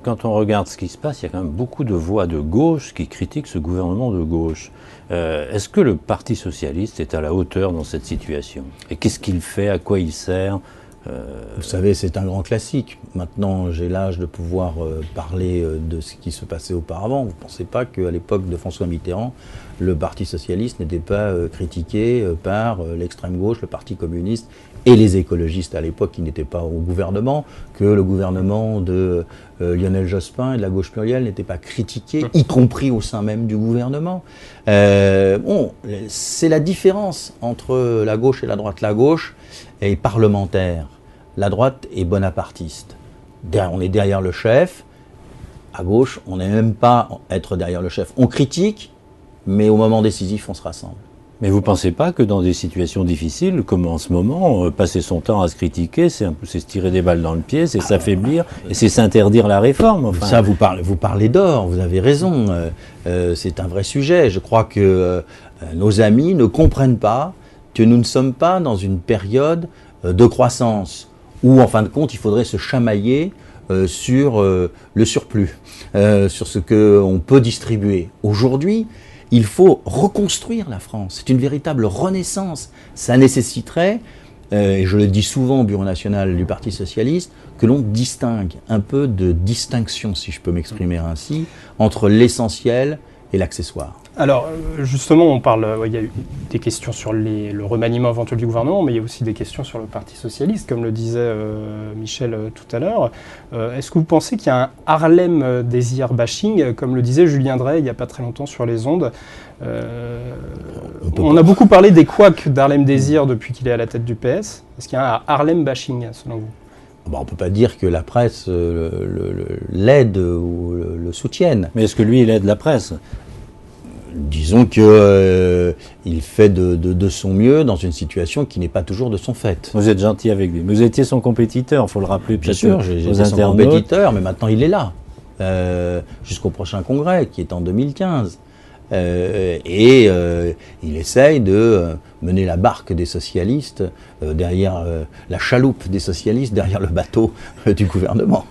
Quand on regarde ce qui se passe, il y a quand même beaucoup de voix de gauche qui critiquent ce gouvernement de gauche. Est-ce que le Parti socialiste est à la hauteur dans cette situation? Et qu'est-ce qu'il fait? À quoi il sert? Vous savez, c'est un grand classique. Maintenant, j'ai l'âge de pouvoir parler de ce qui se passait auparavant. Vous ne pensez pas qu'à l'époque de François Mitterrand, le Parti socialiste n'était pas critiqué par l'extrême gauche, le Parti communiste et les écologistes à l'époque qui n'étaient pas au gouvernement, que le gouvernement de Lionel Jospin et de la gauche plurielle n'était pas critiqué, y compris au sein même du gouvernement. Bon, c'est la différence entre la gauche et la droite. La gauche est parlementaire, la droite est bonapartiste. On est derrière le chef. À gauche, on n'est même pas être derrière le chef. On critique, mais au moment décisif, on se rassemble. Mais vous ne pensez pas que dans des situations difficiles, comme en ce moment, passer son temps à se critiquer, c'est se tirer des balles dans le pied, c'est s'affaiblir, et c'est s'interdire la réforme, enfin. Ça, vous parlez d'or, vous avez raison. C'est un vrai sujet. Je crois que nos amis ne comprennent pas que nous ne sommes pas dans une période de croissance, où en fin de compte, il faudrait se chamailler sur le surplus, sur ce qu'on peut distribuer. Aujourd'hui, il faut reconstruire la France. C'est une véritable renaissance. Ça nécessiterait, et je le dis souvent au Bureau national du Parti socialiste, que l'on distingue, un peu de distinction, si je peux m'exprimer ainsi, entre l'essentiel et l'accessoire. Alors, justement, on parle, il y a eu des questions sur le remaniement éventuel du gouvernement, mais il y a aussi des questions sur le Parti socialiste, comme le disait Michel tout à l'heure. Est-ce que vous pensez qu'il y a un Harlem Désir bashing, comme le disait Julien Drey il n'y a pas très longtemps sur les ondes? On a beaucoup parlé des couacs d'Harlem Désir depuis qu'il est à la tête du PS. Est-ce qu'il y a un Harlem bashing, selon vous? Bon, on ne peut pas dire que la presse l'aide ou le soutienne. Mais est-ce que lui, il aide la presse? Disons qu'il fait de son mieux dans une situation qui n'est pas toujours de son fait. Vous êtes gentil avec lui. Mais vous étiez son compétiteur, il faut le rappeler. Bien sûr, j'étais son compétiteur, mais maintenant il est là. Jusqu'au prochain congrès, qui est en 2015. Il essaye de mener la barque des socialistes derrière la chaloupe des socialistes, derrière le bateau du gouvernement.